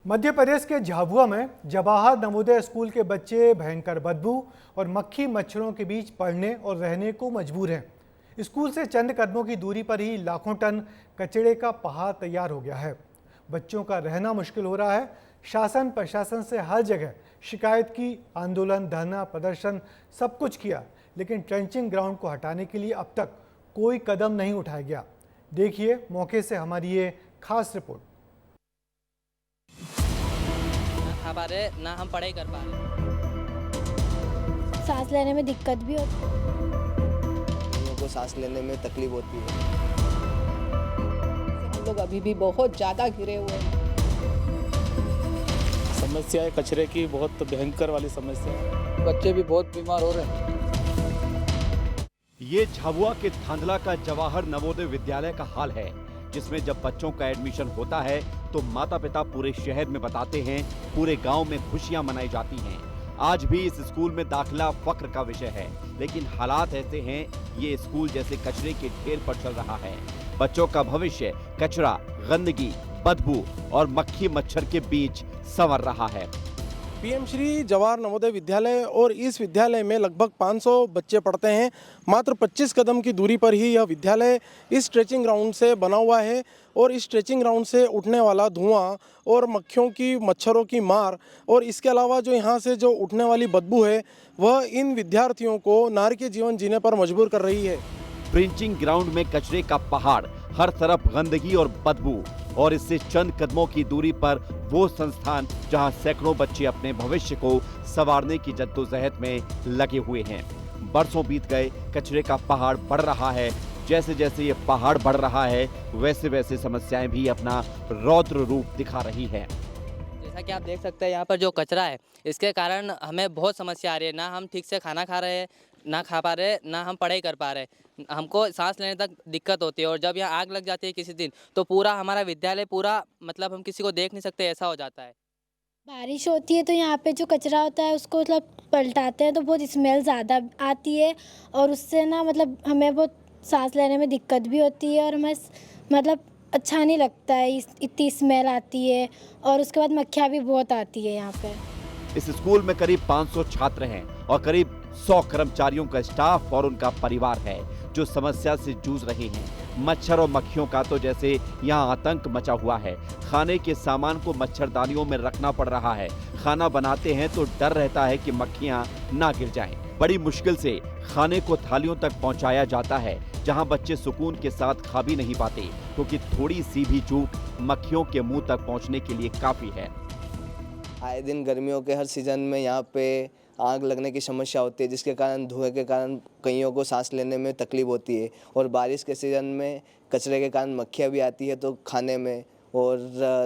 मध्य प्रदेश के झाबुआ में जवाहर नवोदय स्कूल के बच्चे भयंकर बदबू और मक्खी मच्छरों के बीच पढ़ने और रहने को मजबूर हैं। स्कूल से चंद कदमों की दूरी पर ही लाखों टन कचरे का पहाड़ तैयार हो गया है। बच्चों का रहना मुश्किल हो रहा है। शासन प्रशासन से हर जगह शिकायत की, आंदोलन, धरना, प्रदर्शन सब कुछ किया, लेकिन ट्रेंचिंग ग्राउंड को हटाने के लिए अब तक कोई कदम नहीं उठाया गया। देखिए मौके से हमारी ये खास रिपोर्ट। खा पा रहे ना हम पढ़ाई कर पा रहे। सांस लेने में दिक्कत भी होती है। लोगों को सांस लेने में तकलीफ होती है। हम लोग अभी भी बहुत ज़्यादा घिरे हुए हैं। समस्या है कचरे की, बहुत भयंकर वाली समस्या है। बच्चे भी बहुत बीमार हो रहे हैं। ये झाबुआ के धांधला का जवाहर नवोदय विद्यालय का हाल है, जिसमें जब बच्चों का एडमिशन होता है तो माता पिता पूरे शहर में बताते हैं, पूरे गांव में खुशियां मनाई जाती हैं। आज भी इस स्कूल में दाखिला फक्र का विषय है, लेकिन हालात ऐसे हैं, ये स्कूल जैसे कचरे के ढेर पर चल रहा है। बच्चों का भविष्य कचरा, गंदगी, बदबू और मक्खी मच्छर के बीच संवर रहा है। पीएम श्री जवाहर नवोदय विद्यालय और इस विद्यालय में लगभग 500 बच्चे पढ़ते हैं। मात्र 25 कदम की दूरी पर ही यह विद्यालय इस स्ट्रेचिंग ग्राउंड से बना हुआ है और इस स्ट्रेचिंग ग्राउंड से उठने वाला धुआं और मक्खियों की, मच्छरों की मार और इसके अलावा जो यहाँ से जो उठने वाली बदबू है वह इन विद्यार्थियों को नारकीय जीवन जीने पर मजबूर कर रही है। ट्रेंचिंग ग्राउंड में कचरे का पहाड़, हर तरफ गंदगी और बदबू, और इससे चंद कदमों की दूरी पर वो संस्थान जहां सैकड़ों बच्चे अपने भविष्य को संवारने की जद्दोजहद में लगे हुए हैं। बरसों बीत गए, कचरे का पहाड़ बढ़ रहा है। जैसे जैसे ये पहाड़ बढ़ रहा है, वैसे वैसे समस्याएं भी अपना रौद्र रूप दिखा रही है। जैसा कि आप देख सकते हैं, यहाँ पर जो कचरा है, इसके कारण हमें बहुत समस्या आ रही है। ना हम ठीक से खाना खा रहे हैं, ना खा पा रहे, ना हम पढ़ाई कर पा रहे। हमको सांस लेने तक दिक्कत होती है और जब यहाँ आग लग जाती है किसी दिन, तो पूरा हमारा विद्यालय पूरा मतलब हम किसी को देख नहीं सकते, ऐसा हो जाता है। बारिश होती है तो यहाँ पे जो कचरा होता है उसको मतलब पलटाते हैं तो बहुत स्मेल ज़्यादा आती है और उससे ना मतलब हमें बहुत सांस लेने में दिक्कत भी होती है और हमें मतलब अच्छा नहीं लगता है, इतनी स्मेल आती है और उसके बाद मक्खियाँ भी बहुत आती है यहाँ पे। इस स्कूल में करीब 500 छात्र हैं और करीब 100 कर्मचारियों का स्टाफ और उनका परिवार है जो समस्या से जूझ रहे हैं। मच्छर और मक्खियों का तो जैसे यहाँ आतंक मचा हुआ है। खाने के सामान को मच्छरदानियों में रखना पड़ रहा है। खाना बनाते हैं तो डर रहता है कि मक्खियाँ ना गिर जाएं। बड़ी मुश्किल से खाने को थालियों तक पहुँचाया जाता है, जहाँ बच्चे सुकून के साथ खा भी नहीं पाते, क्योंकि थोड़ी सी भी चूक मक्खियों के मुंह तक पहुँचने के लिए काफी है। आए दिन गर्मियों के हर सीजन में यहाँ पे आग लगने की समस्या होती है, जिसके कारण धुएं के कारण कईयों को सांस लेने में तकलीफ होती है और बारिश के सीज़न में कचरे के कारण मक्खियाँ भी आती है तो खाने में और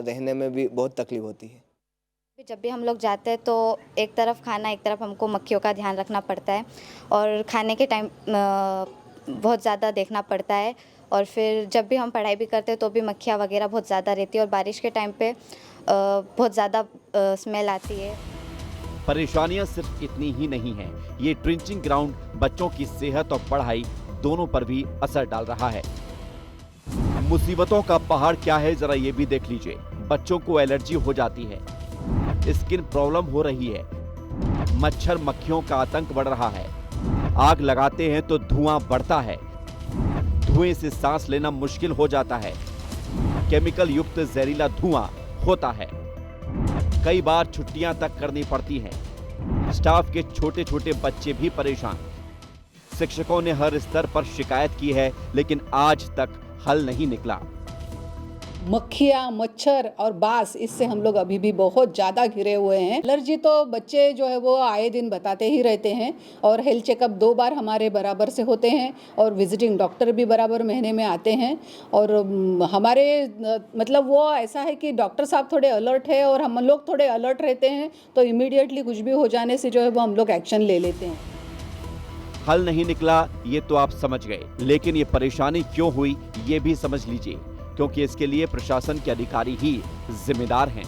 रहने में भी बहुत तकलीफ होती है। जब भी हम लोग जाते हैं तो एक तरफ खाना, एक तरफ हमको मक्खियों का ध्यान रखना पड़ता है और खाने के टाइम बहुत ज़्यादा देखना पड़ता है और फिर जब भी हम पढ़ाई भी करते हैं तो भी मक्खियाँ वगैरह बहुत ज़्यादा रहती है और बारिश के टाइम पे बहुत ज़्यादा स्मेल आती है। परेशानियां सिर्फ इतनी ही नहीं हैं, ये ट्रेंचिंग ग्राउंड बच्चों की सेहत और पढ़ाई दोनों पर भी असर डाल रहा है। मुसीबतों का पहाड़ क्या है जरा ये भी देख लीजिए। बच्चों को एलर्जी हो जाती है, स्किन प्रॉब्लम हो रही है, मच्छर मक्खियों का आतंक बढ़ रहा है। आग लगाते हैं तो धुआं बढ़ता है, धुएं से सांस लेना मुश्किल हो जाता है, केमिकल युक्त जहरीला धुआं होता है। कई बार छुट्टियां तक करनी पड़ती हैं। स्टाफ के छोटे छोटे बच्चे भी परेशान। शिक्षकों ने हर स्तर पर शिकायत की है, लेकिन आज तक हल नहीं निकला। मक्खियाँ, मच्छर और बास, इससे हम लोग अभी भी बहुत ज़्यादा घिरे हुए हैं। एलर्जी तो बच्चे जो है वो आए दिन बताते ही रहते हैं और हेल्थ चेकअप 2 बार हमारे बराबर से होते हैं और विजिटिंग डॉक्टर भी बराबर महीने में आते हैं और हमारे मतलब वो ऐसा है कि डॉक्टर साहब थोड़े अलर्ट है और हम लोग थोड़े अलर्ट रहते हैं तो इमीडिएटली कुछ भी हो जाने से जो है वो हम लोग एक्शन ले लेते हैं। हल नहीं निकला ये तो आप समझ गए, लेकिन ये परेशानी क्यों हुई ये भी समझ लीजिए, क्योंकि इसके लिए प्रशासन के अधिकारी ही जिम्मेदार हैं।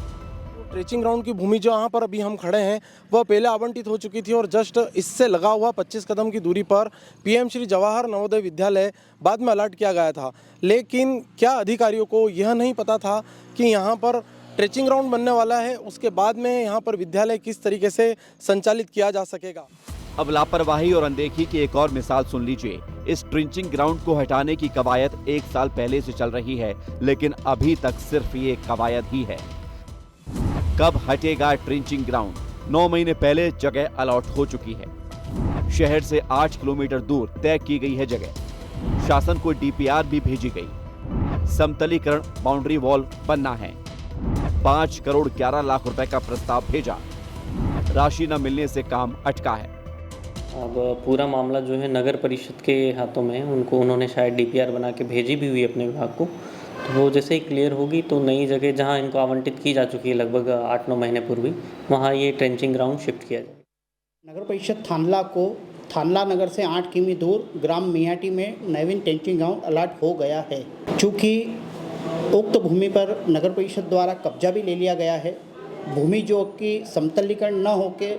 ट्रेंचिंग ग्राउंड की भूमि जो यहाँ पर अभी हम खड़े हैं वह पहले आवंटित हो चुकी थी और जस्ट इससे लगा हुआ 25 कदम की दूरी पर पीएम श्री जवाहर नवोदय विद्यालय बाद में अलॉट किया गया था। लेकिन क्या अधिकारियों को यह नहीं पता था कि यहाँ पर ट्रेचिंग ग्राउंड बनने वाला है, उसके बाद में यहाँ पर विद्यालय किस तरीके से संचालित किया जा सकेगा। अब लापरवाही और अनदेखी की एक और मिसाल सुन लीजिए। इस ट्रिंचिंग ग्राउंड को हटाने की कवायद 1 साल पहले से चल रही है, लेकिन अभी तक सिर्फ ये कवायद ही है। कब हटेगा ट्रिंचिंग ग्राउंड? 9 महीने पहले जगह अलॉट हो चुकी है। शहर से 8 किलोमीटर दूर तय की गई है जगह। शासन को डीपीआर भी भेजी गई। समतलीकरण बाउंड्री वॉल बनना है। 5 करोड़ 11 लाख रुपए का प्रस्ताव भेजा। राशि न मिलने से काम अटका है। अब पूरा मामला जो है नगर परिषद के हाथों में है। उन्होंने शायद डीपीआर बना के भेजी भी हुई अपने विभाग को। तो वो जैसे ही क्लियर होगी तो नई जगह जहां इनको आवंटित की जा चुकी है लगभग 8-9 महीने पूर्व, वहां ये ट्रेंचिंग ग्राउंड शिफ्ट किया जाए। नगर परिषद थानला को थानला नगर से 8 किमी दूर ग्राम मियाटी में नवीन ट्रेंचिंग ग्राउंड अलॉट हो गया है। चूँकि उक्त भूमि पर नगर परिषद द्वारा कब्जा भी ले लिया गया है, भूमि जो कि समतलीकरण न होके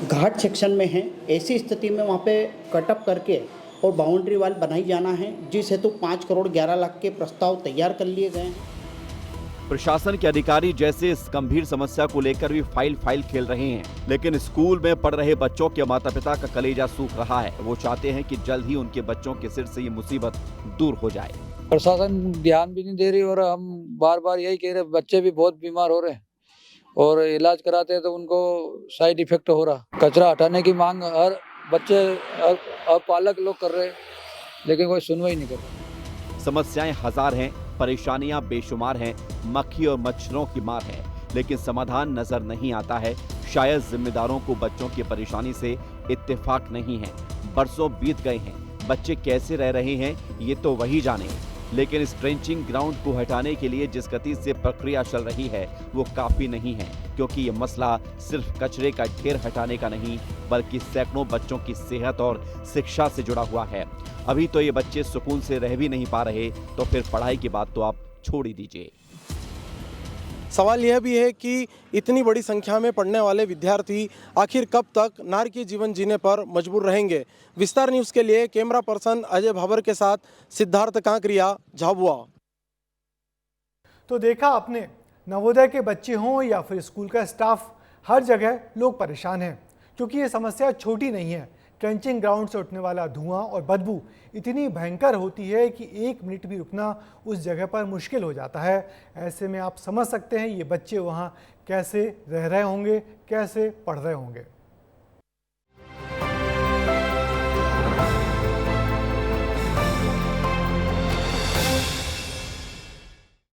घाट सेक्शन में है, ऐसी स्थिति में वहाँ पे कटअप करके और बाउंड्री वाल बनाई जाना है, जिस हेतु 5 करोड़ 11 लाख के प्रस्ताव तैयार कर लिए गए हैं। प्रशासन के अधिकारी जैसे इस गंभीर समस्या को लेकर भी फाइल खेल रहे हैं, लेकिन स्कूल में पढ़ रहे बच्चों के माता पिता का कलेजा सूख रहा है। वो चाहते हैं कि जल्द ही उनके बच्चों के सिर से ये मुसीबत दूर हो जाए। प्रशासन ध्यान भी नहीं दे रही और हम बार बार यही कह रहे, बच्चे भी बहुत बीमार हो रहे हैं और इलाज कराते हैं तो उनको साइड इफेक्ट हो रहा। कचरा हटाने की मांग हर बच्चे और पालक लोग कर रहे हैं, लेकिन कोई सुनवाई नहीं कर रहा। समस्याएं हजार हैं, परेशानियां बेशुमार हैं, मक्खी और मच्छरों की मार है, लेकिन समाधान नजर नहीं आता है। शायद जिम्मेदारों को बच्चों की परेशानी से इत्तेफाक नहीं है। बरसों बीत गए हैं, बच्चे कैसे रह रहे हैं ये तो वही जाने। लेकिन इस ट्रेंचिंग ग्राउंड को हटाने के लिए जिस गति से प्रक्रिया चल रही है वो काफी नहीं है, क्योंकि ये मसला सिर्फ कचरे का ढेर हटाने का नहीं बल्कि सैकड़ों बच्चों की सेहत और शिक्षा से जुड़ा हुआ है। अभी तो ये बच्चे सुकून से रह भी नहीं पा रहे, तो फिर पढ़ाई की बात तो आप छोड़ ही दीजिए। सवाल यह भी है कि इतनी बड़ी संख्या में पढ़ने वाले विद्यार्थी आखिर कब तक नारकीय जीवन जीने पर मजबूर रहेंगे। विस्तार न्यूज़ के लिए कैमरा पर्सन अजय भाबर के साथ सिद्धार्थ कांकरिया, झाबुआ। तो देखा आपने, नवोदय के बच्चे हों या फिर स्कूल का स्टाफ, हर जगह लोग परेशान हैं, क्योंकि ये समस्या छोटी नहीं है। ट्रेंचिंग ग्राउंड से उठने वाला धुआं और बदबू इतनी भयंकर होती है कि 1 मिनट भी रुकना उस जगह पर मुश्किल हो जाता है। ऐसे में आप समझ सकते हैं ये बच्चे वहाँ कैसे रह रहे होंगे, कैसे पढ़ रहे होंगे।